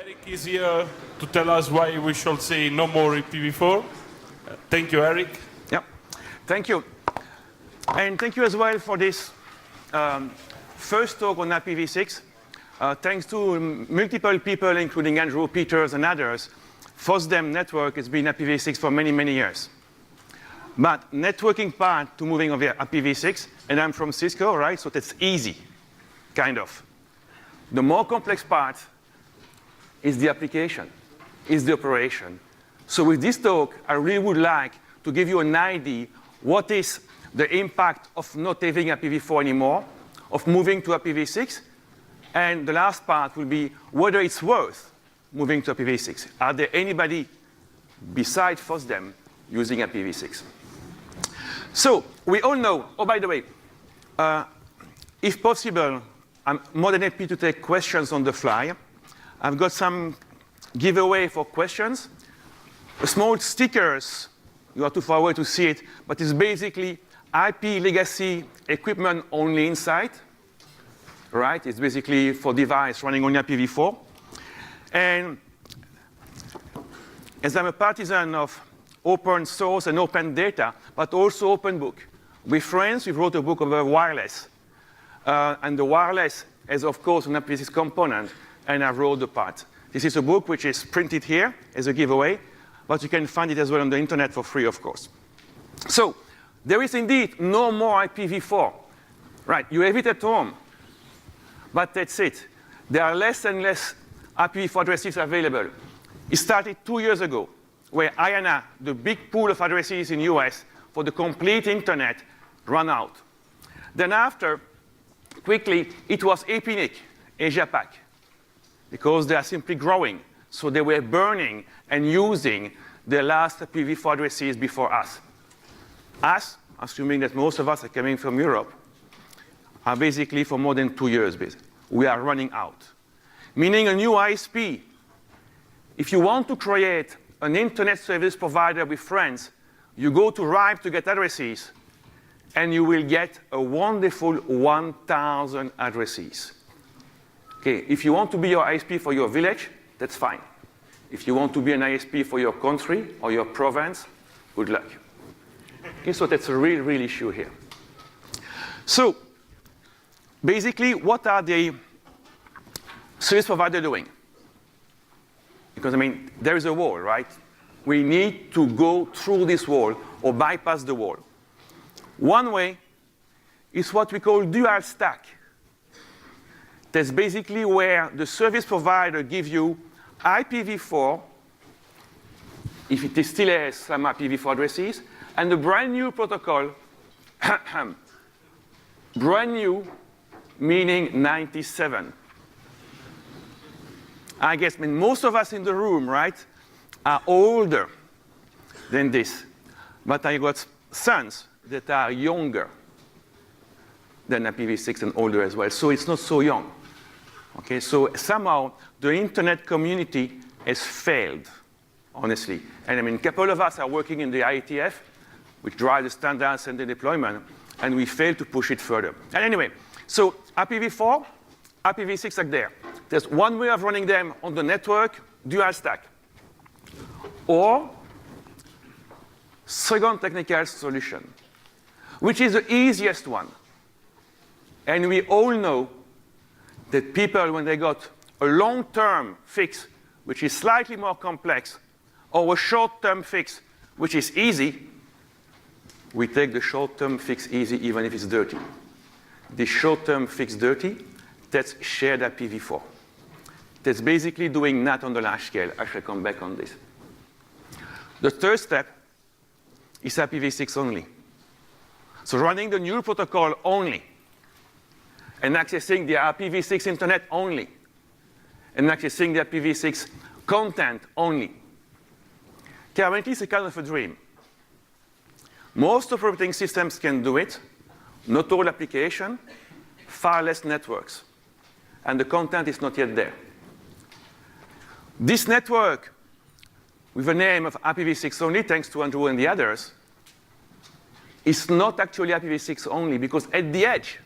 Eric is here to tell us why we should say no more IPv4. Thank you, Eric. Yeah, thank you. And thank you as well for this first talk on IPv6. Thanks to multiple people, including Andrew, Peters, and others, Fosdem network has been IPv6 for many, many years. But networking part to moving over IPv6, and I'm from Cisco, right? So that's easy, kind of. The more complex part is the application, is the operation. So with this talk, I really would like to give you an idea what is the impact of not having IPv4 anymore, of moving to IPv6, and the last part will be whether it's worth moving to IPv6. Are there anybody besides Fosdem using IPv6? So we all know, oh, by the way, if possible, I'm more than happy to take questions on the fly. I've got some giveaway for questions. Small stickers, you are too far away to see it, but it's basically IP legacy equipment only inside, right? It's basically for device running on IPv4. And as I'm a partisan of open source and open data, but also open book. With friends, we wrote a book about wireless. And the wireless is, of course, an IPv6 component, and I wrote the part. This is a book which is printed here as a giveaway, but you can find it as well on the internet for free, of course. So there is indeed no more IPv4. Right, you have it at home, but that's it. There are less and less IPv4 addresses available. It started 2 years ago, where IANA, the big pool of addresses in the US for the complete internet, ran out. Then after, quickly, it was APNIC, Asia-Pac, because they are simply growing. So they were burning and using the last IPv4 addresses before us. Us, assuming that most of us are coming from Europe, are basically for more than 2 years, basically. We are running out. Meaning a new ISP. If you want to create an internet service provider with friends, you go to RIPE to get addresses, and you will get a wonderful 1,000 addresses. Okay, if you want to be your ISP for your village, that's fine. If you want to be an ISP for your country or your province, good luck. Okay, so that's a real, real issue here. So basically, what are the service providers doing? Because, I mean, there is a wall, right? We need to go through this wall or bypass the wall. One way is what we call dual stack. That's basically where the service provider gives you IPv4, if it still has some IPv4 addresses, and a brand new protocol, brand new meaning 97. I guess, I mean, most of us in the room, right, are older than this. But I got sons that are younger than IPv6 and older as well. So it's not so young. Okay, so somehow the internet community has failed, honestly. And I mean, a couple of us are working in the IETF, which drives the standards and the deployment, and we failed to push it further. And anyway, so IPv4, IPv6 are there. There's one way of running them on the network, dual stack. Or second technical solution, which is the easiest one. And we all know that people, when they got a long-term fix, which is slightly more complex, or a short-term fix, which is easy, we take the short-term fix easy even if it's dirty. The short-term fix dirty, that's shared IPv4. That's basically doing NAT on the large scale. I shall come back on this. The third step is IPv6 only. So running the new protocol only, and accessing the IPv6 internet only, and accessing the IPv6 content only. Currently, it's a kind of a dream. Most operating systems can do it, not all applications, far less networks. And the content is not yet there. This network, with the name of IPv6 only, thanks to Andrew and the others, is not actually IPv6 only, because at the edge,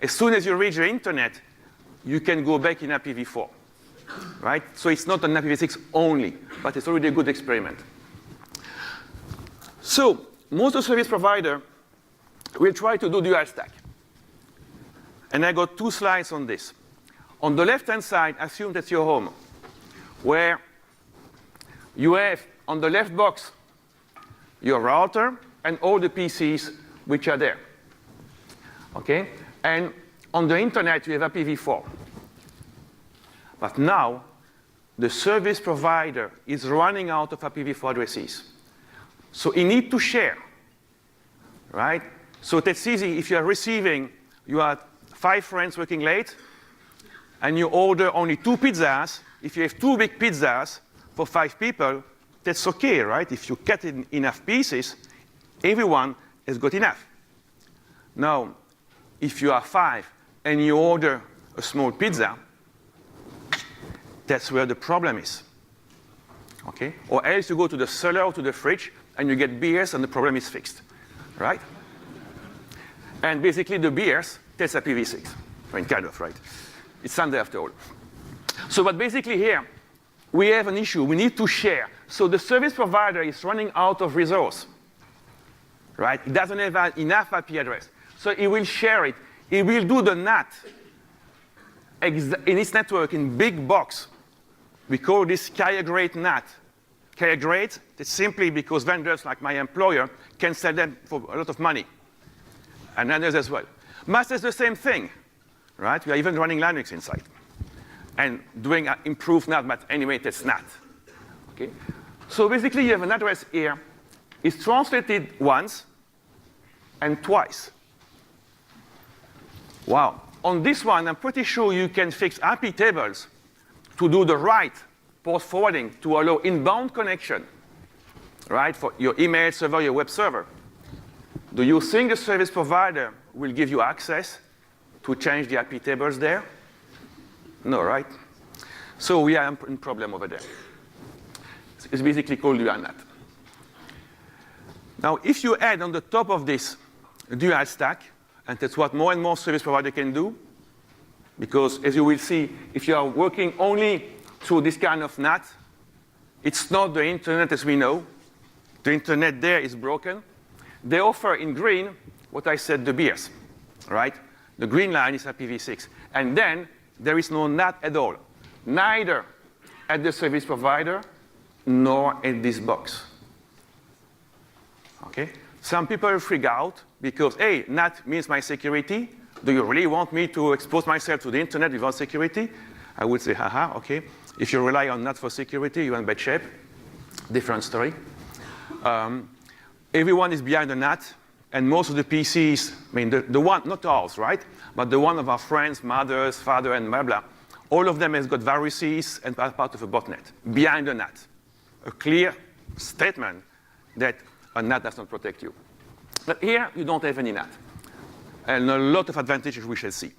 as soon as you reach the internet, you can go back in IPv4. right? So it's not an IPv6 only, but it's already a good experiment. So most of the service providers will try to do dual stack. And I got 2 slides on this. On the left-hand side, assume that's your home, where you have on the left box your router and all the PCs which are there. Okay? And on the internet, you have IPv4. But now, the service provider is running out of IPv4 addresses. So he needs to share, right? So that's easy. If you are receiving, you are 5 friends working late, and you order only 2 pizzas. If you have 2 big pizzas for 5 people, that's okay, right? If you cut it in enough pieces, everyone has got enough. Now, if you are 5 and you order a small pizza, that's where the problem is. Okay? Or else you go to the cellar or to the fridge and you get beers and the problem is fixed, right? And basically the beers, that's IPv6. I mean, kind of, right? It's Sunday after all. So but basically here, we have an issue. We need to share. So the service provider is running out of resource, right? It doesn't have enough IP address. So it will share it. It will do the NAT in its network in big box. We call this carrier grade NAT. Carrier grade, it's simply because vendors like my employer can sell them for a lot of money. And others as well. Master is the same thing, right? We are even running Linux inside. And doing improved NAT, but anyway, that's NAT. Okay? So basically, you have an address here. It's translated once and twice. Wow. On this one, I'm pretty sure you can fix IP tables to do the right port forwarding to allow inbound connection, right, for your email server, your web server. Do you think the service provider will give you access to change the IP tables there? No, right? So we are in problem over there. It's basically called dual NAT. Now, if you add on the top of this dual stack, and that's what more and more service providers can do, because as you will see, if you are working only through this kind of NAT, it's not the internet as we know. The internet there is broken. They offer in green what I said, the beers, right? The green line is IPv6. And then there is no NAT at all, neither at the service provider nor at this box. Okay? Some people freak out because, hey, NAT means my security. Do you really want me to expose myself to the internet without security? I would say, haha, okay. If you rely on NAT for security, you're in bad shape. Different story. Everyone is behind the NAT, and most of the PCs, I mean, the one, not ours, right? But the one of our friends, mothers, father, and blah, blah, all of them has got viruses and are part of a botnet behind the NAT. A clear statement that a NAT does not protect you. But here, you don't have any NAT. And a lot of advantages we shall see.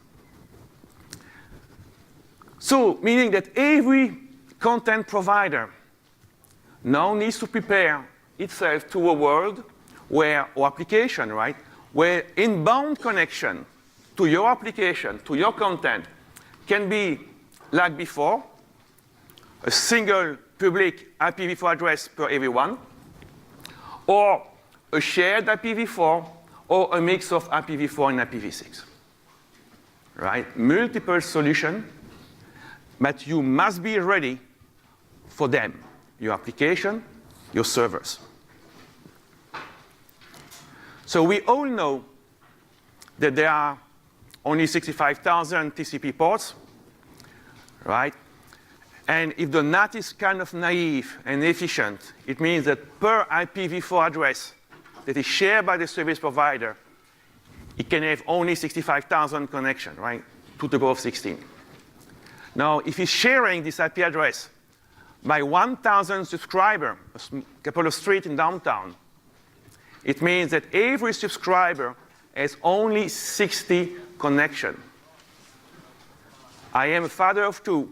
So, meaning that every content provider now needs to prepare itself to a world where, or application, right, where inbound connection to your application, to your content, can be like before, a single public IPv4 address per everyone, or a shared IPv4, or a mix of IPv4 and IPv6. Right? Multiple solutions, but you must be ready for them, your application, your servers. So we all know that there are only 65,000 TCP ports, right? And if the NAT is kind of naive and efficient, it means that per IPv4 address that is shared by the service provider, it can have only 65,000 connections, right? 2 to the power of 16. Now, if he's sharing this IP address by 1,000 subscribers, a couple of streets in downtown, it means that every subscriber has only 60 connections. I am a father of 2.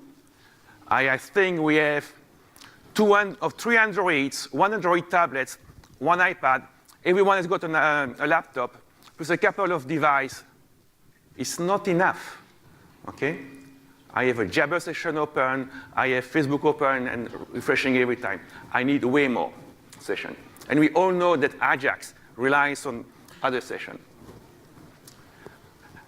I think we have 3 Androids, 1 Android tablets, 1 iPad. Everyone has got a laptop, plus a couple of devices. It's not enough, okay? I have a Jabber session open, I have Facebook open and refreshing every time. I need way more session. And we all know that Ajax relies on other session.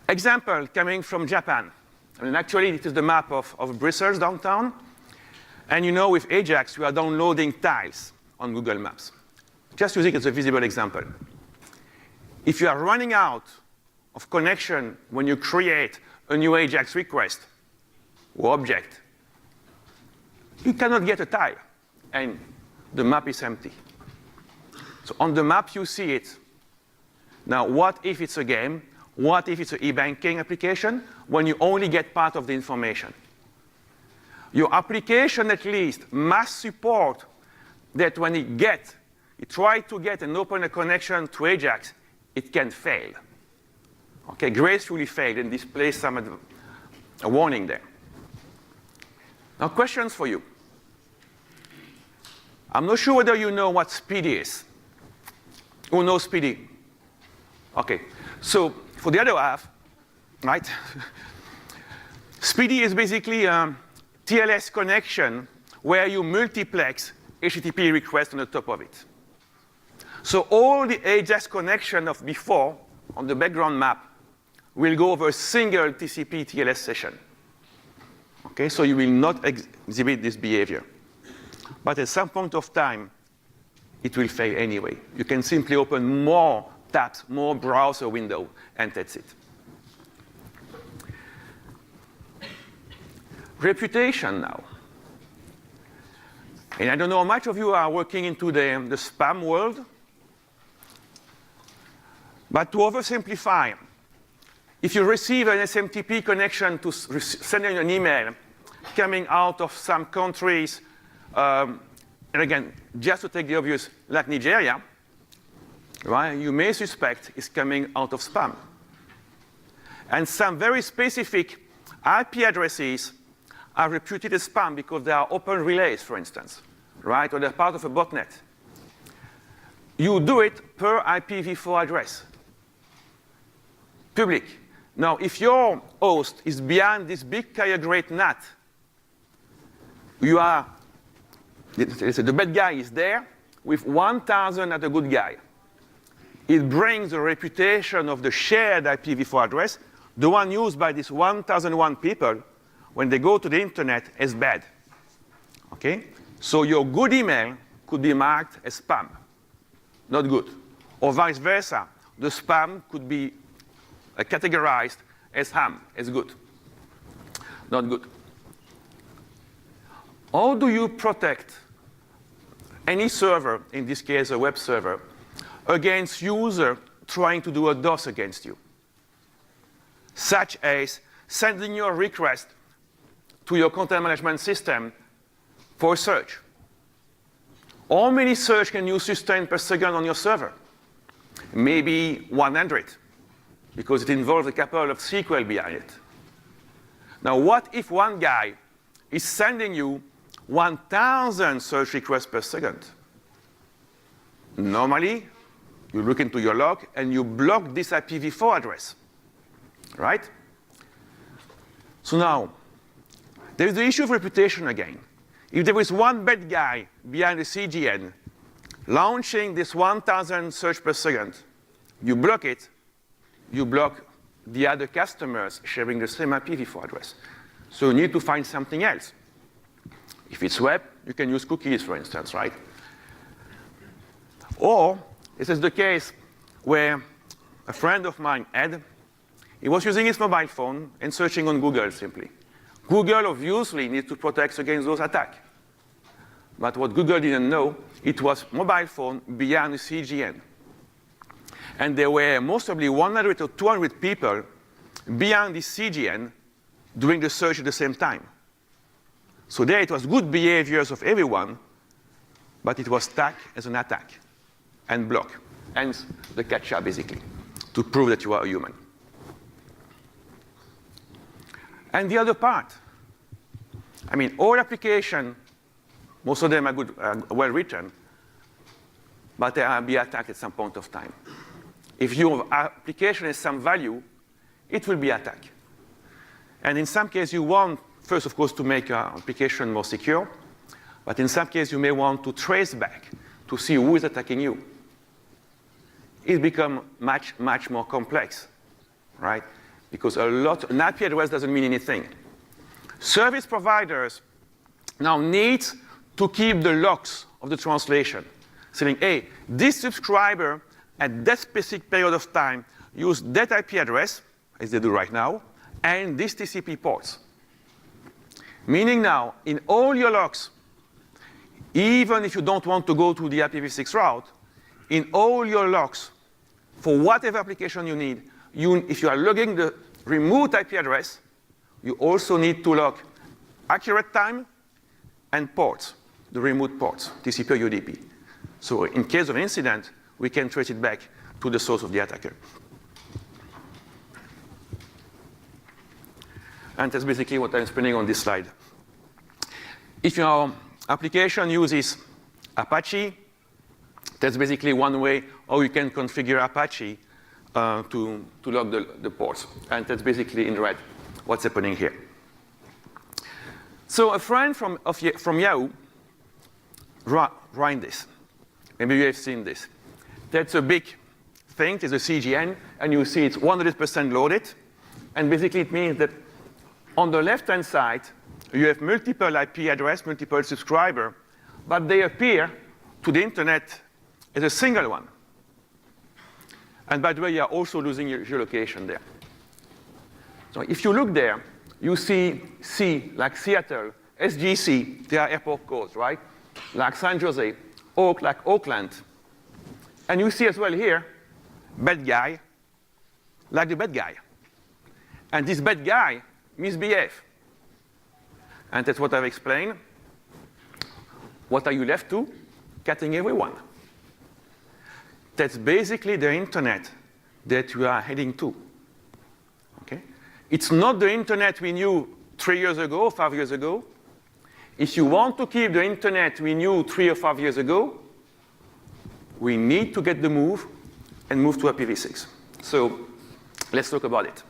Example coming from Japan. I mean, actually, it is the map of Brussels downtown. And you know, with Ajax, we are downloading tiles on Google Maps. Just using it as a visible example. If you are running out of connection when you create a new Ajax request or object, you cannot get a tile, and the map is empty. So on the map, you see it. Now, what if it's a game? What if it's an e-banking application when you only get part of the information? Your application, at least, must support that when it tries to get and open a connection to Ajax, it can fail. Okay, gracefully fail and display a warning there. Now, questions for you. I'm not sure whether you know what Speedy is. Who knows Speedy? Okay, so for the other half, right? Speedy is basically a TLS connection where you multiplex HTTP requests on the top of it. So all the Ajax connection of before on the background map will go over a single TCP TLS session. Okay, so you will not exhibit this behavior. But at some point of time, it will fail anyway. You can simply open more tabs, more browser windows, and that's it. Reputation now. And I don't know how much of you are working into the spam world. But to oversimplify, if you receive an SMTP connection to send you an email coming out of some countries, and again, just to take the obvious, like Nigeria, right, you may suspect it's coming out of spam. And some very specific IP addresses are reputed as spam because they are open relays, for instance, right, or they're part of a botnet. You do it per IPv4 address, public. Now, if your host is behind this big carrier grade NAT, the bad guy is there with 1,000 at a good guy. It brings the reputation of the shared IPv4 address, the one used by these 1,001 people, when they go to the internet, as bad. Okay? So your good email could be marked as spam, not good. Or vice versa. The spam could be categorized as ham, as good, not good. How do you protect any server, in this case a web server, against user trying to do a DOS against you? Such as sending your request to your content management system for search. How many search can you sustain per second on your server? Maybe 100, because it involves a couple of SQL behind it. Now, what if one guy is sending you 1,000 search requests per second? Normally, you look into your log and you block this IPv4 address, right? So now, there is the issue of reputation again. If there is one bad guy behind the CGN launching this 1,000 search per second, you block it, you block the other customers sharing the same IPv4 address. So you need to find something else. If it's web, you can use cookies, for instance, right? Or this is the case where a friend of mine, Ed, he was using his mobile phone and searching on Google simply. Google obviously needs to protect against those attacks. But what Google didn't know, it was mobile phone beyond the CGN. And there were most probably 100 or 200 people beyond the CGN doing the search at the same time. So there it was good behaviors of everyone, but it was tagged as an attack and blocked. Hence the CAPTCHA, basically, to prove that you are a human. And the other part, I mean, all applications, most of them are good, well written, but they will be attacked at some point of time. If your application has some value, it will be attacked. And in some cases, you want first, of course, to make your application more secure. But in some cases, you may want to trace back to see who is attacking you. It becomes much, much more complex, right? Because an IP address doesn't mean anything. Service providers now need to keep the logs of the translation, saying, hey, this subscriber at that specific period of time used that IP address, as they do right now, and this TCP ports. Meaning now, in all your logs, even if you don't want to go to the IPv6 route, in all your logs, for whatever application you need, if you are logging the remote IP address, you also need to log accurate time and ports, the remote ports, TCP or UDP. So in case of incident, we can trace it back to the source of the attacker. And that's basically what I'm explaining on this slide. If your application uses Apache, that's basically one way how you can configure Apache to log the ports. And that's basically in red what's happening here. So a friend from Yahoo ran this. Maybe you have seen this. That's a big thing. It's a CGN, and you see it's 100% loaded. And basically it means that on the left-hand side, you have multiple IP address, multiple subscriber, but they appear to the internet as a single one. And by the way, you are also losing your geolocation there. So if you look there, you see C, like Seattle, SGC, they are airport codes, right? Like San Jose, Oak, like Oakland. And you see as well here, bad guy, like the bad guy. And this bad guy misbehave. And that's what I've explained. What are you left to? Cutting everyone. That's basically the internet that we are heading to. Okay? It's not the internet we knew 3 years ago, 5 years ago. If you want to keep the internet we knew 3 or 5 years ago, we need to get the move and move to IPv6. So let's talk about it.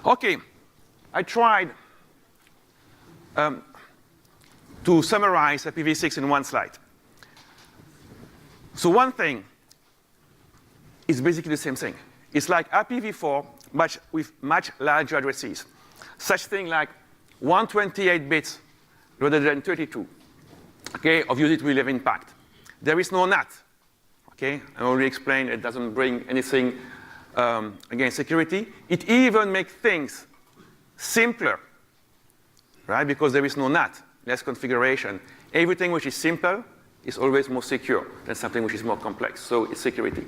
OK, I tried to summarize IPv6 in one slide. So one thing is basically the same thing. It's like IPv4, but with much larger addresses. Such thing like 128 bits rather than 32, okay, of use it will have impact. There is no NAT. Okay? I already explained it doesn't bring anything against security. It even makes things simpler, right? Because there is no NAT, less configuration. Everything which is simple is always more secure than something which is more complex. So it's security.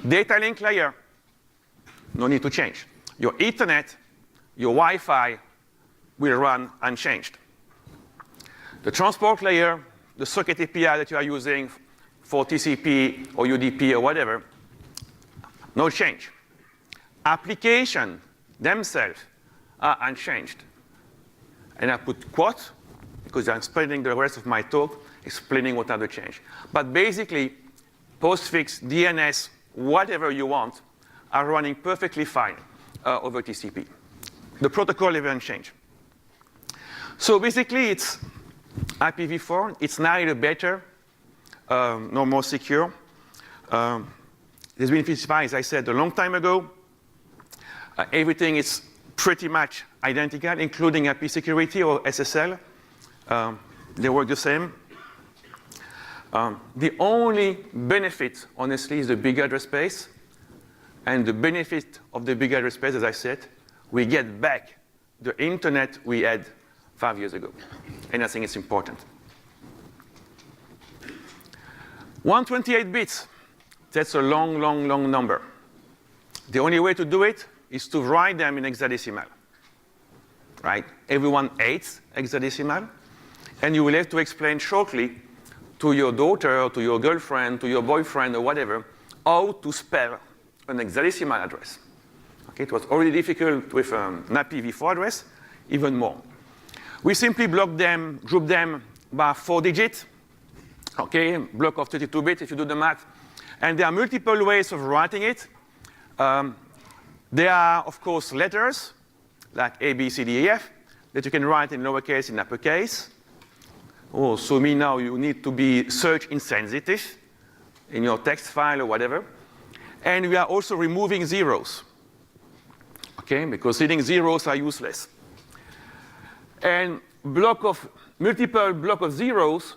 Data link layer, no need to change. Your Ethernet, your Wi-Fi will run unchanged. The transport layer, the socket API that you are using for TCP or UDP or whatever, no change. Application themselves are unchanged. And I put quote, because I'm spending the rest of my talk explaining what are the changes. But basically, postfix, DNS, whatever you want, are running perfectly fine over TCP. The protocol even changed. So basically, it's IPv4. It's neither better nor more secure. There's been IPv5, as I said, a long time ago. Everything is pretty much identical, including IP security or SSL. They work the same. The only benefit, honestly, is the big address space. And the benefit of the big address space, as I said, we get back the internet we had 5 years ago. And I think it's important. 128 bits, that's a long, long, long number. The only way to do it is to write them in hexadecimal. Right? Everyone hates hexadecimal. And you will have to explain shortly to your daughter, or to your girlfriend, to your boyfriend, or whatever, how to spell an hexadecimal address. Okay? It was already difficult with an IPv4 address, even more. We simply block them, group them by 4 digits. Okay? Block of 32 bits if you do the math. And there are multiple ways of writing it. There are, of course, letters, like A, B, C, D, E, F, that you can write in lowercase, in uppercase. Oh, so now you need to be search insensitive in your text file or whatever. And we are also removing zeros, okay? Because hidden zeros are useless. And multiple block of zeros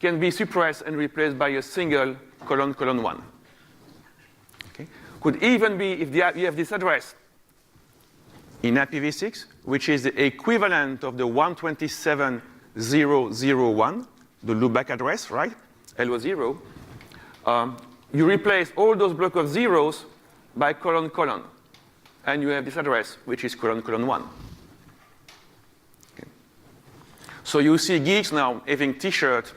can be suppressed and replaced by a single colon, colon 1. Okay? Could even be if you have this address in IPv6, which is the equivalent of the 127.0.0.1, the loopback address, right? LO0. You replace all those blocks of zeros by colon, colon. And you have this address, which is colon, colon 1. Okay. So you see geeks now having T-shirt,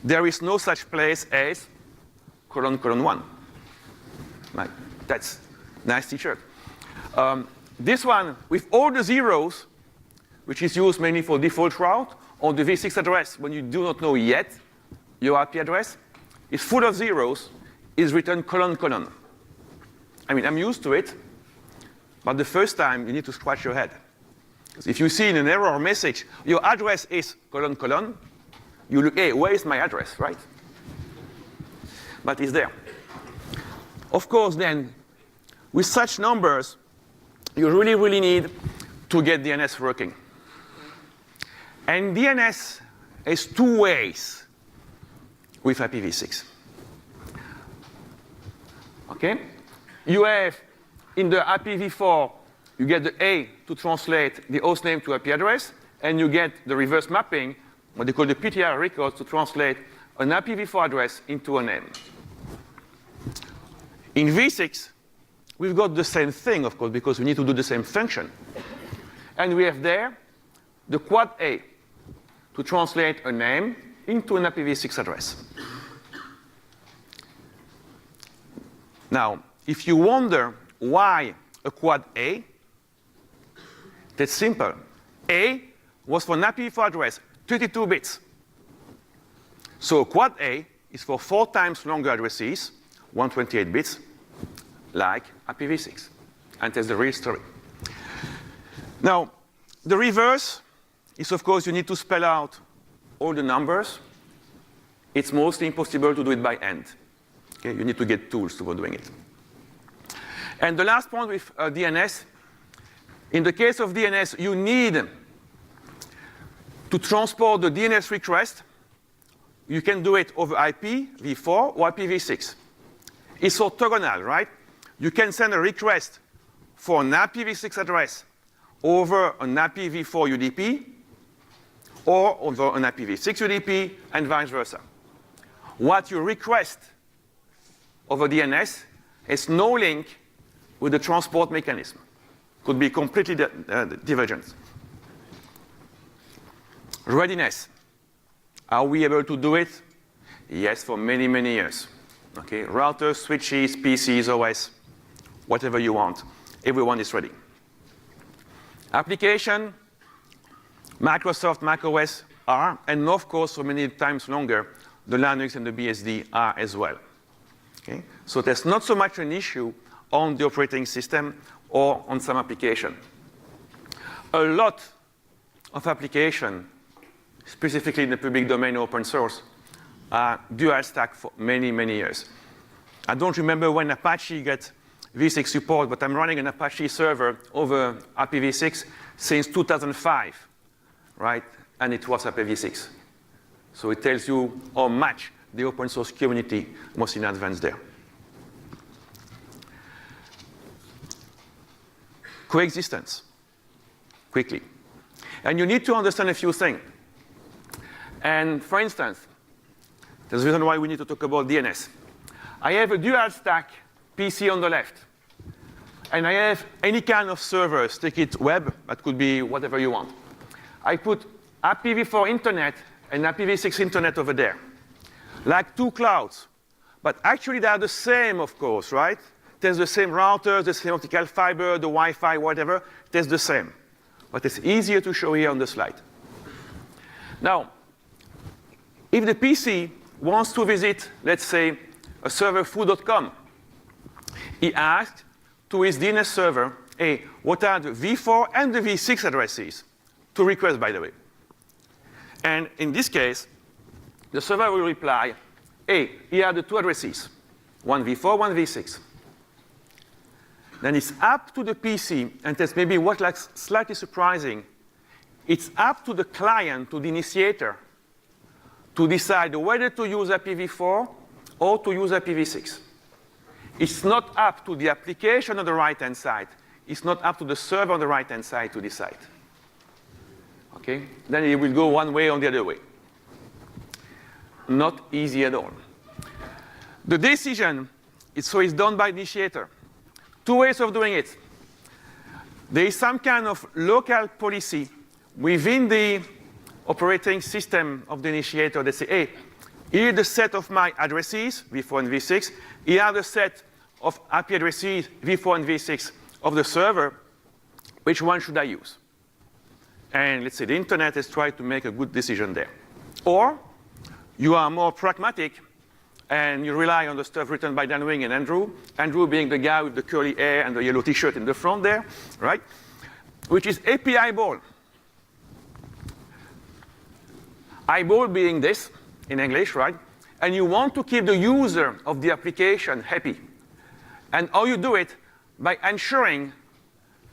there is no such place as colon, colon 1. Right. That's nice T-shirt. This one, with all the zeros, which is used mainly for default route, on the v6 address, when you do not know yet your IP address, is full of zeros, is written colon, colon. I mean, I'm used to it, but the first time you need to scratch your head. If you see in an error message, your address is colon, colon, you look, hey, where is my address, right? But it's there. Of course, then, with such numbers, you really, really need to get DNS working. And DNS has two ways with IPv6. Okay? You have, in the IPv4, you get the A to translate the host name to IP address, and you get the reverse mapping, what they call the PTR records, to translate an IPv4 address into a name. In v6, we've got the same thing, of course, because we need to do the same function. And we have there the quad A to translate a name into an IPv6 address. Now, if you wonder why a quad A, that's simple. A was for an IPv4 address, 32 bits. So quad A is for 4 times longer addresses, 128 bits, like IPv6. And that's the real story. Now, the reverse is, of course, you need to spell out all the numbers. It's mostly impossible to do it by hand. Okay? You need to get tools for doing it. And the last point with DNS, in the case of DNS, you need to transport the DNS request. You can do it over IPv4 or IPv6. It's orthogonal, right? You can send a request for an IPv6 address over an IPv4 UDP or over an IPv6 UDP and vice versa. What you request over DNS has no link with the transport mechanism. Could be completely divergent. Readiness. Are we able to do it? Yes, for many, many years. Okay, routers, switches, PCs, OS, whatever you want. Everyone is ready. Application, Microsoft, macOS are, and of course, for many times longer, the Linux and the BSD are as well. Okay? So there's not so much an issue on the operating system or on some application. A lot of application, specifically in the public domain open source, are dual stack for many, many years. I don't remember when Apache got v6 support, but I'm running an Apache server over IPv6 since 2005, right? And it was IPv6. So it tells you how much the open source community was in advance there. Coexistence, quickly. And you need to understand a few things. And for instance, there's a reason why we need to talk about DNS. I have a dual stack PC on the left. And I have any kind of servers, take it web, that could be whatever you want. I put IPv4 internet and IPv6 internet over there, like two clouds. But actually they are the same, of course, right? There's the same routers, the same optical fiber, the Wi-Fi, whatever. There's the same. But it's easier to show here on the slide. Now, if the PC wants to visit, let's say, a server foo.com, he asks to its DNS server, what are the v4 and the v6 addresses to request, by the way. And in this case, the server will reply, here are the two addresses, one v4, one v6. Then it's up to the PC, and that's maybe what looks slightly surprising. It's up to the client, to the initiator, to decide whether to use IPv4 or to use IPv6. It's not up to the application on the right-hand side. It's not up to the server on the right-hand side to decide. Okay? Then it will go one way or the other way. Not easy at all. The decision is done by the initiator. Two ways of doing it. There is some kind of local policy within the operating system of the initiator that say, here the set of my addresses, v4 and v6. Here are the set of IP addresses, v4 and v6, of the server. Which one should I use? And let's say the internet has tried to make a good decision there. Or you are more pragmatic, and you rely on the stuff written by Dan Wing and Andrew. Andrew being the guy with the curly hair and the yellow T-shirt in the front there, right? Which is API eyeball. Eyeball being this in English, right? And you want to keep the user of the application happy. And how you do it? By ensuring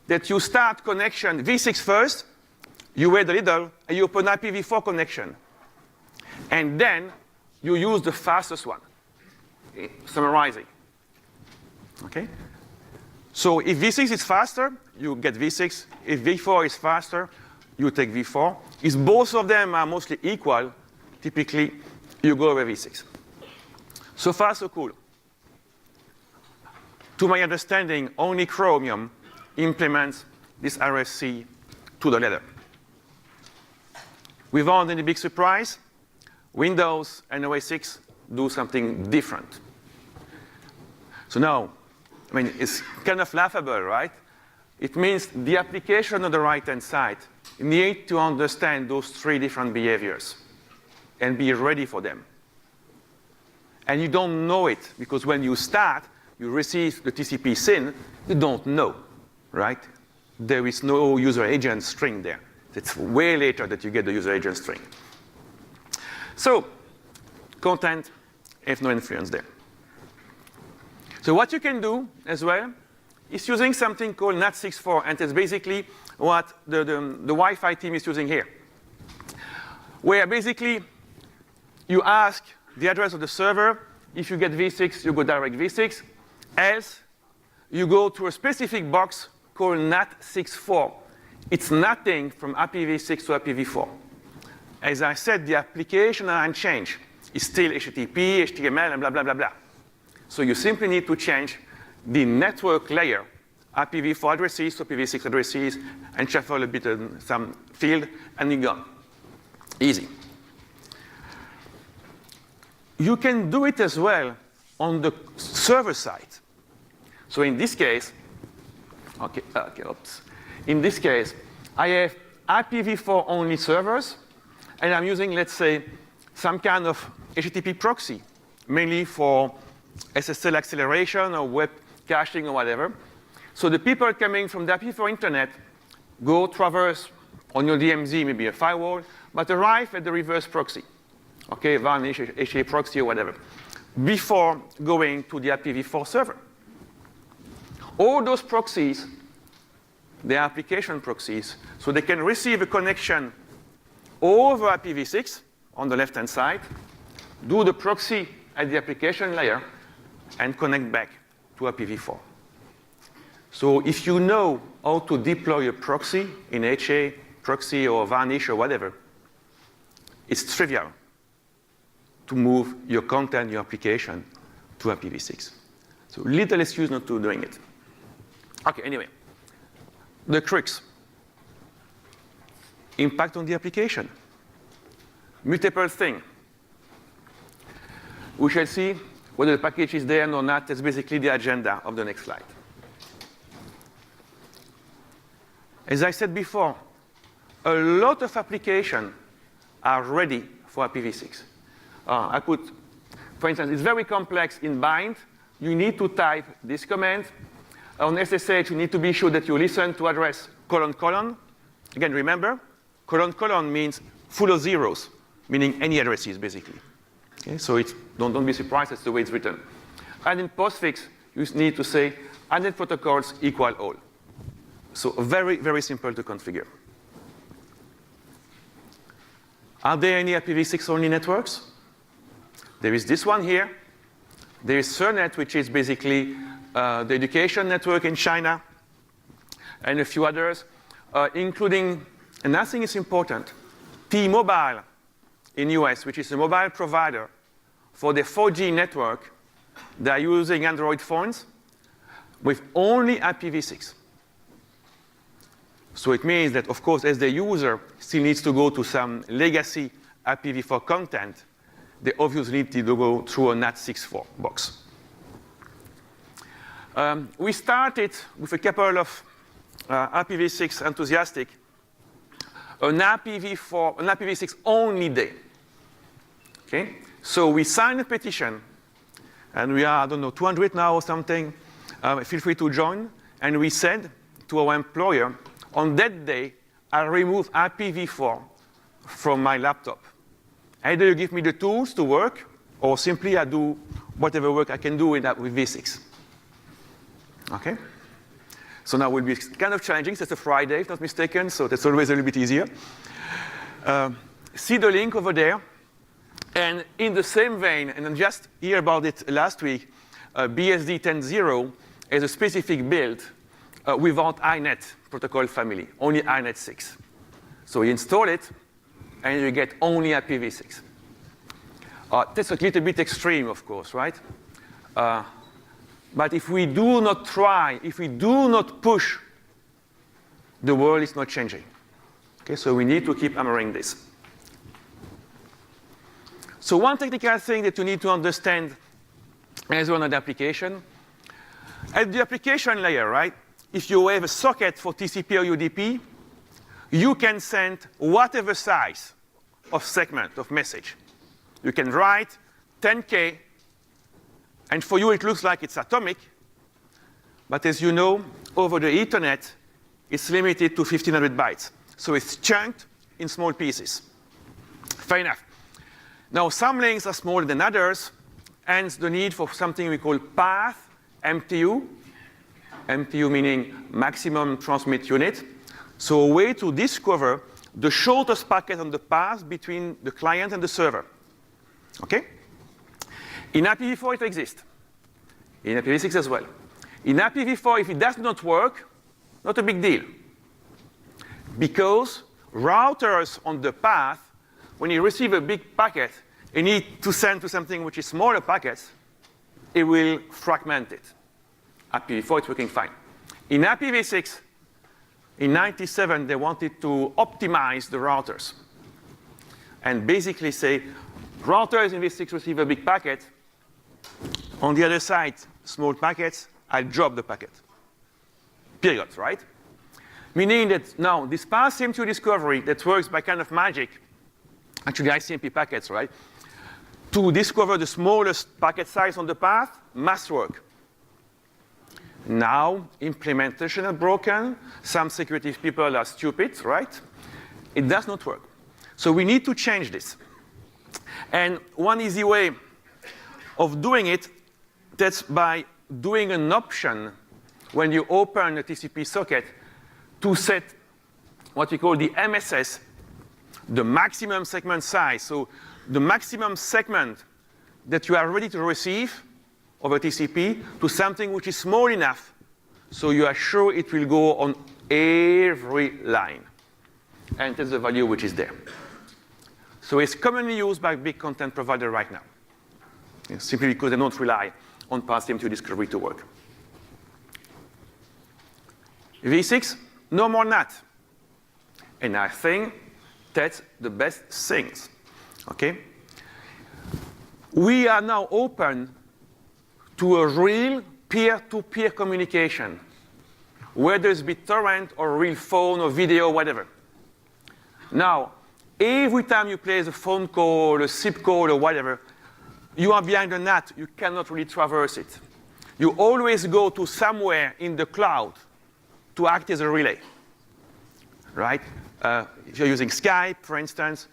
that you start connection v6 first, you wait a little, and you open IPv4 connection. And then you use the fastest one, summarizing. Okay? So if v6 is faster, you get v6. If v4 is faster, you take v4. If both of them are mostly equal, typically you go over v6. So far, so cool. To my understanding, only Chromium implements this RFC to the letter. Without any big surprise, Windows and OS 6 do something different. So now, I mean, it's kind of laughable, right? It means the application on the right-hand side needs to understand those three different behaviors and be ready for them. And you don't know it, because when you start, you receive the TCP SYN, you don't know, right? There is no user agent string there. It's way later that you get the user agent string. So content has no influence there. So what you can do as well is using something called NAT64, and it's basically what the Wi-Fi team is using here, where basically you ask the address of the server. If you get v6, you go direct v6. Else, you go to a specific box called NAT64. It's nothing from IPv6 to IPv4. As I said, the application are unchanged. It's still HTTP, HTML, and blah, blah, blah, blah. So you simply need to change the network layer, IPv4 addresses to IPv6 addresses, and shuffle a bit in some field, and you're gone. Easy. You can do it as well on the server side. So in this case, in this case, I have IPv4 only servers, and I'm using, let's say, some kind of HTTP proxy, mainly for SSL acceleration or web caching or whatever. So the people coming from the IPv4 internet go traverse on your DMZ, maybe a firewall, but arrive at the reverse proxy, okay, vanish, HA proxy or whatever, before going to the IPv4 server. All those proxies, they're application proxies, so they can receive a connection over IPv6 on the left-hand side, do the proxy at the application layer, and connect back to IPv4. So if you know how to deploy a proxy in HA, proxy, or vanish, or whatever, it's trivial to move your content, your application, to IPv6. So little excuse not to doing it. OK, anyway, the crux. Impact on the application. Multiple things. We shall see whether the package is there or not. That's basically the agenda of the next slide. As I said before, a lot of applications are ready for IPv6. I put, for instance, it's very complex in bind. You need to type this command. On SSH, you need to be sure that you listen to address : colon. Again, remember, : means full of zeros, meaning any addresses, basically. Okay, so don't be surprised, that's the way it's written. And in postfix, you need to say added protocols equal all. So very, very simple to configure. Are there any IPv6 only networks? There is this one here. There is Cernet, which is basically the education network in China, and a few others, including, and I think it's important, T-Mobile in US, which is a mobile provider for the 4G network. They are using Android phones with only IPv6. So it means that, of course, as the user still needs to go to some legacy IPv4 content, they obviously need to go through a NAT64 box. We started with a couple of IPv6 enthusiastic, an IPv6 only day. Okay? So we signed a petition, and we are, I don't know, 200 now or something. Feel free to join. And we said to our employer, on that day, I'll remove IPv4 from my laptop. Either you give me the tools to work, or simply I do whatever work I can do with v6. Okay? So now it will be kind of challenging. It's a Friday, if not mistaken, so that's always a little bit easier. See the link over there. And in the same vein, and I just hear about it last week, BSD 10.0 is a specific build without INET protocol family, only INET 6. So you install it, and you get only IPv6. That's a little bit extreme, of course, right? But if we do not try, if we do not push, the world is not changing. Okay, so we need to keep hammering this. So one technical thing that you need to understand as well on the application, at the application layer, right? If you have a socket for TCP or UDP, you can send whatever size of segment of message. You can write 10K, and for you it looks like it's atomic, but as you know, over the Ethernet, it's limited to 1,500 bytes. So it's chunked in small pieces. Fair enough. Now, some links are smaller than others, hence the need for something we call path MTU. MTU meaning maximum transmit unit. So a way to discover the shortest packet on the path between the client and the server. Okay? In IPv4 it exists. In IPv6 as well. In IPv4, if it does not work, not a big deal. Because routers on the path, when you receive a big packet and need to send to something which is smaller packets, it will fragment it. IPv4 is working fine. In IPv6, in 97, they wanted to optimize the routers and basically say, routers in v6 receive a big packet. On the other side, small packets, I drop the packet. Period, right? Meaning that now, this path CM2 discovery that works by kind of magic, actually ICMP packets, right? To discover the smallest packet size on the path must work. Now, implementation is broken. Some security people are stupid, right? It does not work. So we need to change this. And one easy way of doing it, that's by doing an option when you open a TCP socket to set what we call the MSS, the maximum segment size. So the maximum segment that you are ready to receive over TCP to something which is small enough so you are sure it will go on every line. And that's the value which is there. So it's commonly used by big content provider right now, simply because they don't rely on path CM2 discovery to work. V6, no more NAT. And I think that's the best things. Okay? We are now open to a real peer-to-peer communication, whether it's BitTorrent or real phone or video, whatever. Now, every time you place a phone call, a SIP call, or whatever, you are behind the NAT. You cannot really traverse it. you always go to somewhere in the cloud to act as a relay, right? If you're using Skype, for instance,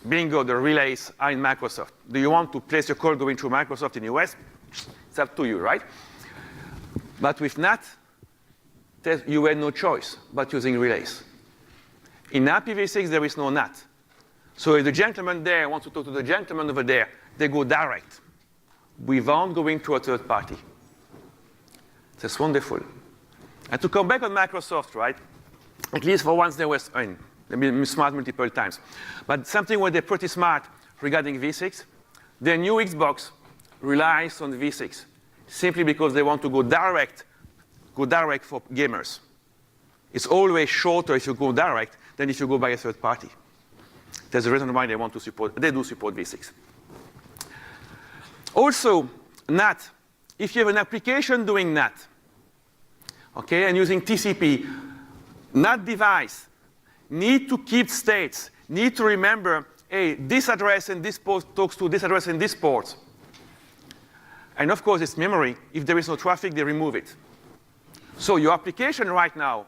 bingo, the relays are in Microsoft. Do you want to place your call going through Microsoft in the US? It's up to you, right? But with NAT, you had no choice but using relays. In IPv6, there is no NAT. So if the gentleman there wants to talk to the gentleman over there, they go direct without going through a third party. That's wonderful. And to come back on Microsoft, right? At least for once, there was, they've been smart multiple times. But something where they're pretty smart regarding V6, their new Xbox relies on V6 simply because they want to go direct for gamers. It's always shorter if you go direct than if you go by a third party. There's a reason why they want to support, they do support V6. Also, NAT, if you have an application doing NAT, okay, and using TCP, NAT device need to keep states, need to remember, hey, this address and this port talks to this address and this port. And of course, it's memory. If there is no traffic, they remove it. So your application right now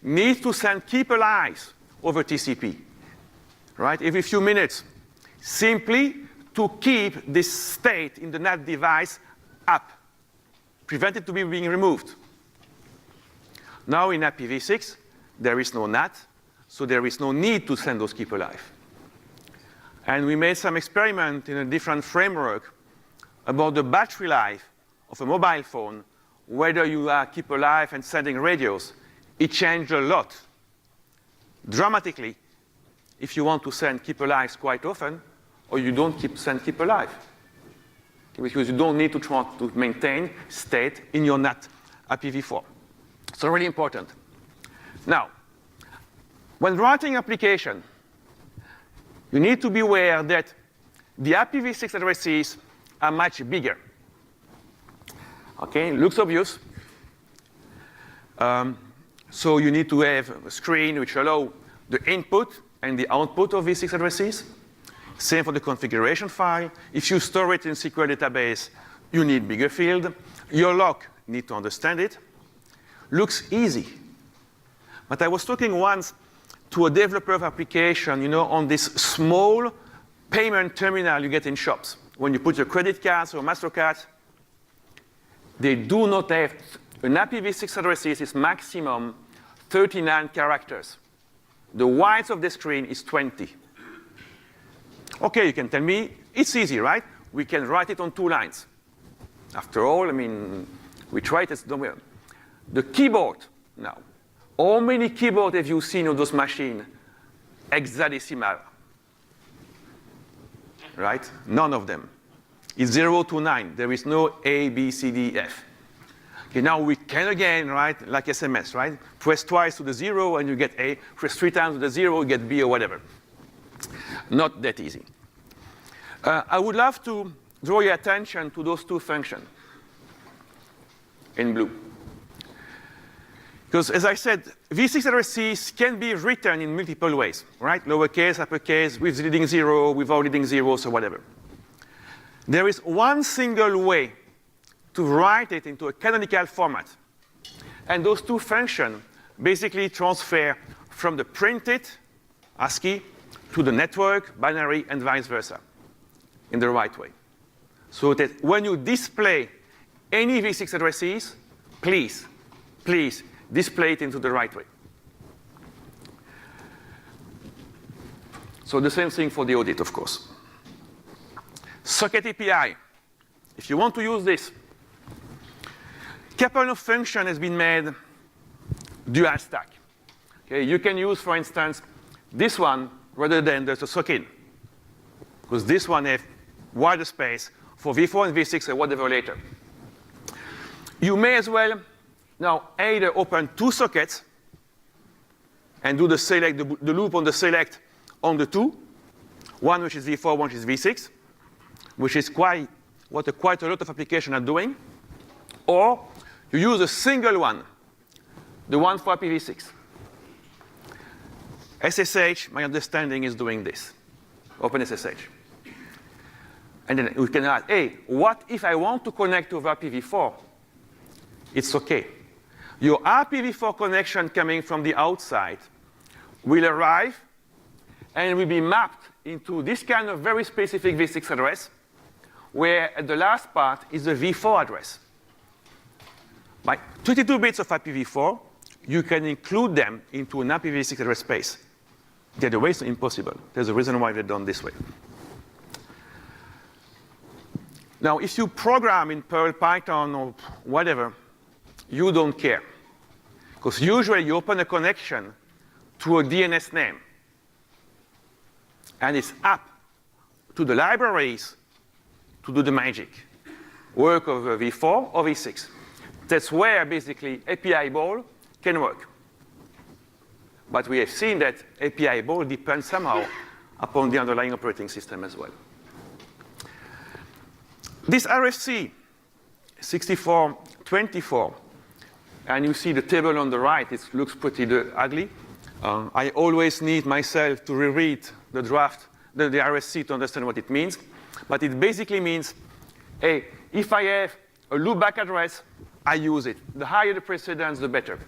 needs to send keep alive over TCP, right? Every few minutes, simply to keep this state in the NAT device up, prevent it to be being removed. Now in IPv6, there is no NAT, so there is no need to send those keep alive. And we made some experiment in a different framework about the battery life of a mobile phone, whether you are keep alive and sending radios. It changed a lot, dramatically, if you want to send keep alive quite often, or you don't send keep alive, because you don't need to try to maintain state in your NAT IPv4. So really important. Now, when writing application, you need to be aware that the IPv6 addresses are much bigger. Okay, looks obvious. So you need to have a screen which allows the input and the output of V6 addresses. Same for the configuration file. If you store it in a SQL database, you need bigger field. Your lock need to understand it. Looks easy. But I was talking once to a developer of application, you know, on this small payment terminal you get in shops. When you put your credit cards or MasterCards, they do not have, an IPv6 address is maximum 39 characters. The width of the screen is 20. Okay, you can tell me, it's easy, right? We can write it on 2 lines. After all, I mean, we tried it. The keyboard now. How many keyboards have you seen on those machines? Hexadecimal. Right? None of them. It's 0 to 9. There is no A, B, C, D, F. Okay, now we can again, right, like SMS, right? Press twice to the 0 and you get A. Press 3 times to the 0, you get B or whatever. Not that easy. I would love to draw your attention to those 2 functions in blue. Because as I said, V6 addresses can be written in multiple ways, right? Lowercase, uppercase, with leading 0, without leading 0, so whatever. There is one single way to write it into a canonical format. And those 2 functions basically transfer from the printed ASCII to the network, binary, and vice versa in the right way. So that when you display any V6 addresses, please display it into the right way. So the same thing for the audit, of course. Socket API. If you want to use this, couple of function has been made dual stack. Okay, you can use, for instance, this one rather than the socket, because this one has wider space for V4 and V6 or whatever later. You may as well now either open 2 sockets and do the select, the loop on the select on the 2, one which is V4, one which is V6, which is quite a lot of applications are doing. Or you use a single one, the one for IPv6. SSH, my understanding, is doing this, OpenSSH. And then we can ask, hey, what if I want to connect to IPv4 it's OK. Your IPv4 connection coming from the outside will arrive and will be mapped into this kind of very specific v6 address, where at the last part is the v4 address. By 22 bits of IPv4, you can include them into an IPv6 address space. The other way is impossible. There's a reason why they're done this way. Now, if you program in Perl, Python, or whatever, you don't care. Because usually you open a connection to a DNS name. And it's up to the libraries to do the magic work of v4 or v6. That's where basically API ball can work. But we have seen that API ball depends somehow upon the underlying operating system as well. This RFC 6424, and you see the table on the right, it looks pretty ugly. I always need myself to reread the draft, the RFC to understand what it means. But it basically means, hey, if I have a loopback address, I use it. The higher the precedence, the better.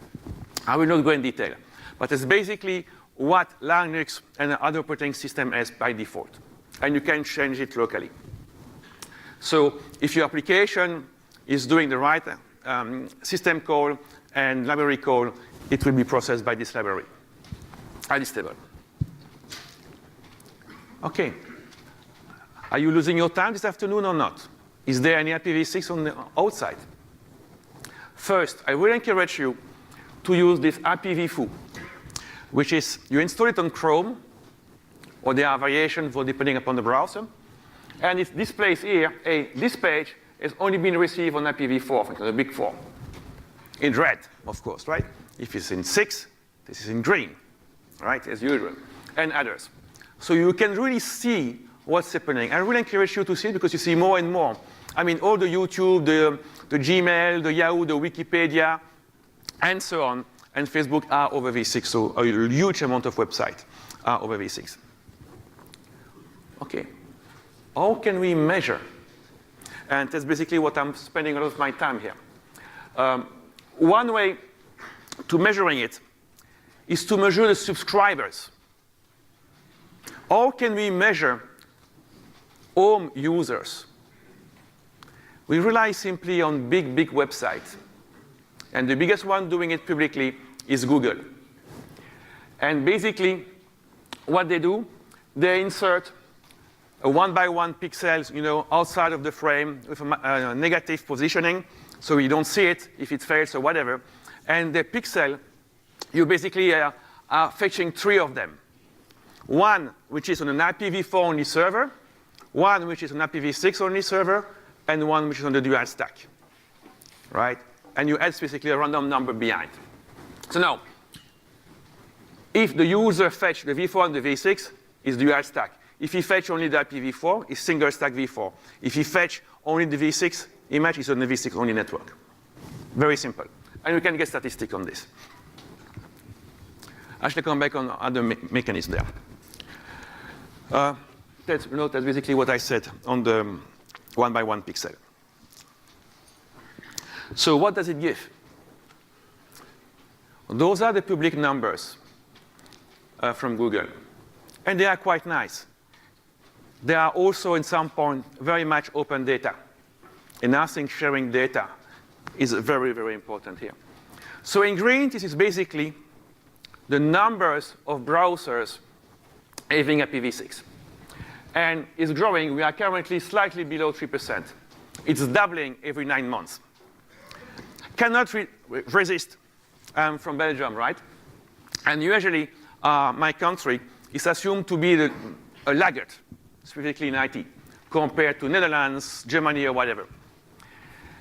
I will not go in detail. But it's basically what Linux and other operating system has by default. And you can change it locally. So if your application is doing the right system call and library call, it will be processed by this library, at this table. OK. Are you losing your time this afternoon or not? Is there any IPv6 on the outside? First, I will encourage you to use this IPv4, which is you install it on Chrome, or there are variations for depending upon the browser. And it displays here, this page has only been received on IPv4, the big 4. In red, of course, right? If it's in 6, this is in green, right, as usual, and others. So you can really see what's happening. I really encourage you to see it because you see more and more. I mean, all the YouTube, the Gmail, the Yahoo, the Wikipedia, and so on, and Facebook are over v6. So a huge amount of websites are over v6. OK. How can we measure? And that's basically what I'm spending a lot of my time here. One way to measuring it is to measure the subscribers. How can we measure home users? We rely simply on big websites. And the biggest one doing it publicly is Google. And basically, what they do, they insert a 1x1 pixels, outside of the frame with a negative positioning, so you don't see it if it fails or whatever. And the pixel, you basically are fetching 3 of them. One which is on an IPv4 only server, one which is an IPv6 only server, and one which is on the dual stack, right? And you add basically a random number behind. So now, if the user fetch the v4 and the v6, is dual stack. If he fetch only the IPv4, it's single stack v4. If he fetch only the v6 image, it's on the v6 only network. Very simple. And you can get statistics on this. I shall come back on other mechanisms there. That's basically what I said on the 1x1 pixel. So what does it give? Those are the public numbers from Google. And they are quite nice. They are also, in some point, very much open data. And I think sharing data is very, very important here. So in green, this is basically the numbers of browsers having IPv6. And it's growing. We are currently slightly below 3%. It's doubling every 9 months. Cannot resist. I'm from Belgium, right? And usually, my country is assumed to be a laggard, specifically in IT, compared to Netherlands, Germany, or whatever.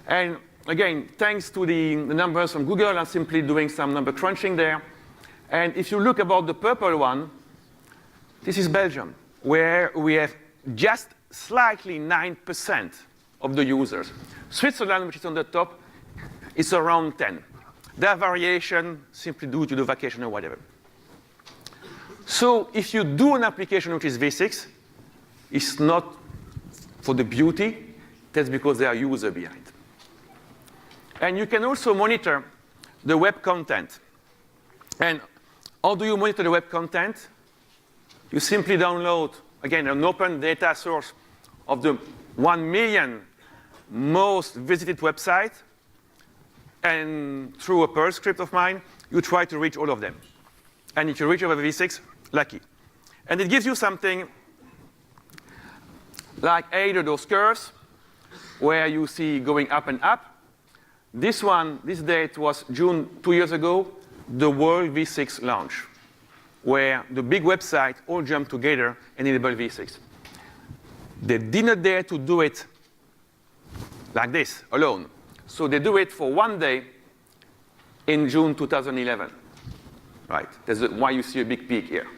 And again, thanks to the numbers from Google, I'm simply doing some number crunching there. And if you look about the purple one, this is Belgium, where we have just slightly 9% of the users. Switzerland, which is on the top, is around 10. There are variations simply due to the vacation or whatever. So if you do an application which is v6, it's not for the beauty, that's because there are users behind. And you can also monitor the web content. And how do you monitor the web content? You simply download, again, an open data source of the 1 million most visited websites. And through a Perl script of mine, you try to reach all of them. And if you reach over V6, lucky. And it gives you something like either those curves, where you see going up and up. This one, this date was June 2 years ago, the World V6 launch, where the big websites all jumped together and enabled V6. They didn't dare to do it like this, alone. So they do it for 1 day in June 2011. Right, that's why you see a big peak here.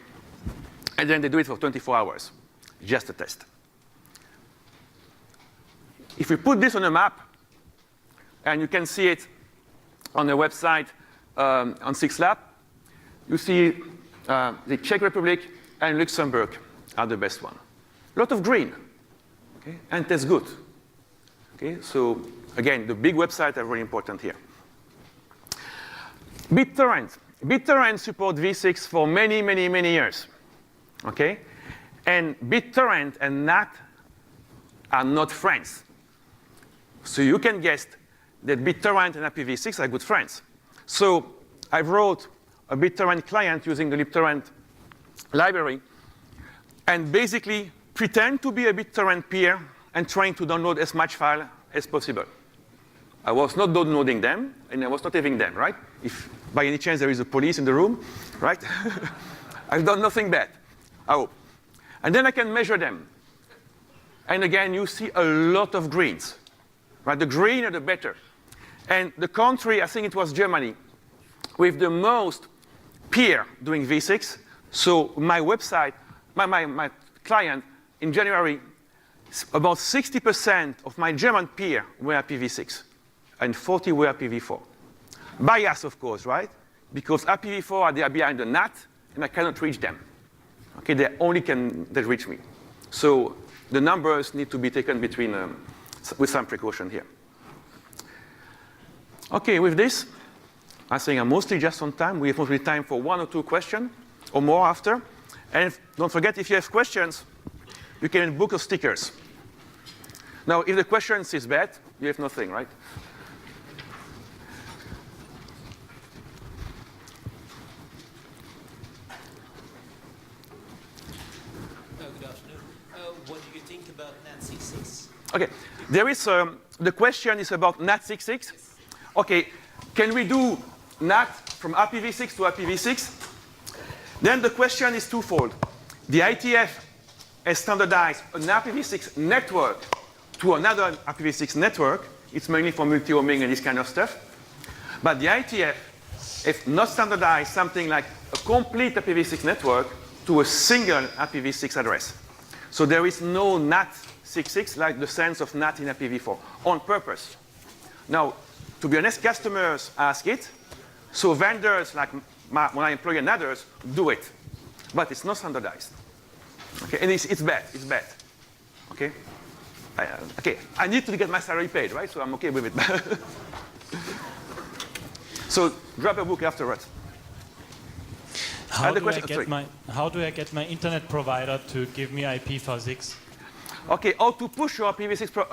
And then they do it for 24 hours, just a test. If we put this on a map, and you can see it on the website on 6lab, you see the Czech Republic and Luxembourg are the best one. A lot of green, okay? And that's good. Okay? So again, the big websites are very important here. BitTorrent. BitTorrent supports V6 for many, many, many years. Okay? And BitTorrent and NAT are not friends. So you can guess that BitTorrent and IPv6 are good friends. So I wrote a BitTorrent client using the libtorrent library and basically pretend to be a BitTorrent peer and trying to download as much file as possible. I was not downloading them, and I was not having them, right? If by any chance there is a police in the room, right? I've done nothing bad, I hope. And then I can measure them. And again, you see a lot of greens. Right? The greener, the better. And the country, I think it was Germany, with the most peer doing V6. So my website, my client, in January, about 60% of my German peer were IPv6, and 40 were IPv4. Bias, of course, right? Because IPv4, they are behind the NAT, and I cannot reach them. Okay, they only can reach me. So the numbers need to be taken between, with some precaution here. Okay, with this, I think I'm mostly just on time. We have mostly time for 1 or 2 questions, or more after. And don't forget, if you have questions, you can book your stickers. Now, if the question is bad, you have nothing, right? Good afternoon. What do you think about NAT66? Okay, there is, the question is about NAT66. Okay, can we do NAT from IPv6 to IPv6? Then the question is twofold. The ITF has standardized an IPv6 network to another IPv6 network. It's mainly for multi-homing and this kind of stuff. But the ITF has not standardized something like a complete IPv6 network to a single IPv6 address. So there is no NAT66 like the sense of NAT in IPv4 on purpose. Now, to be honest, customers ask it. So vendors like my employer and others do it. But it's not standardized. Okay, and it's bad. It's bad. Okay? Okay, I need to get my salary paid, right? So I'm okay with it. So drop a book afterwards. How do I get my internet provider to give me IPv6? Okay, how to push your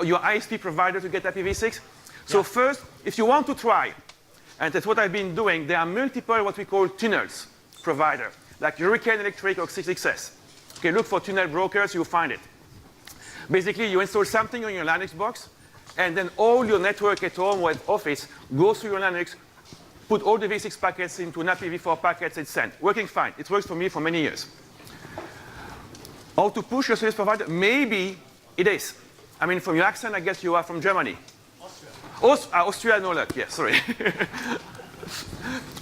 your ISP provider to get IPv6? So first, if you want to try, and that's what I've been doing, there are multiple what we call tunnels provider, like Hurricane Electric or 6XS. Okay, look for tunnel brokers, you'll find it. Basically, you install something on your Linux box, and then all your network at home or at office goes through your Linux, put all the V6 packets into an IPv4 packets, and send. Working fine. It works for me for many years. How to push your service provider? Maybe it is. I mean, from your accent, I guess you are from Germany. Austria. Austria, no luck. Yeah, sorry.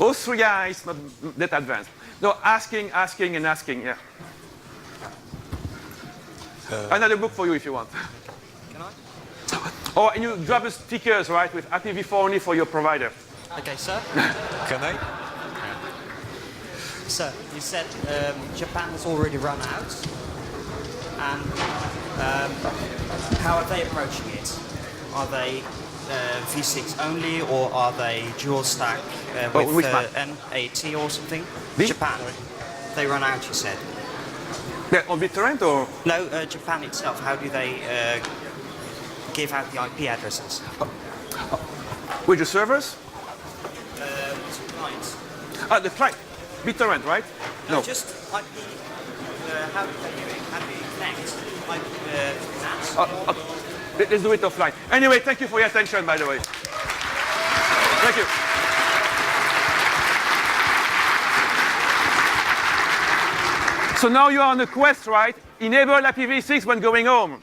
Austria is not that advanced. No, asking, and asking, yeah. Another book for you if you want. Can I? Oh, and you drop the stickers, right, with IPv4 only for your provider. Okay, sir. Can I? Sir, you said Japan's already run out. And how are they approaching it? Are they V6 only, or are they dual stack which with one? N80 or something? The? Japan. They run out, you said. They're on BitTorrent or? No, Japan itself. How do they give out the IP addresses? With the servers? Clients. The client. BitTorrent, right? No. Just IP. How do they do it? How do you connect IP NAS? Let's do it offline. Anyway, thank you for your attention, by the way. Thank you. So now you are on a quest, right? Enable IPv6 when going home.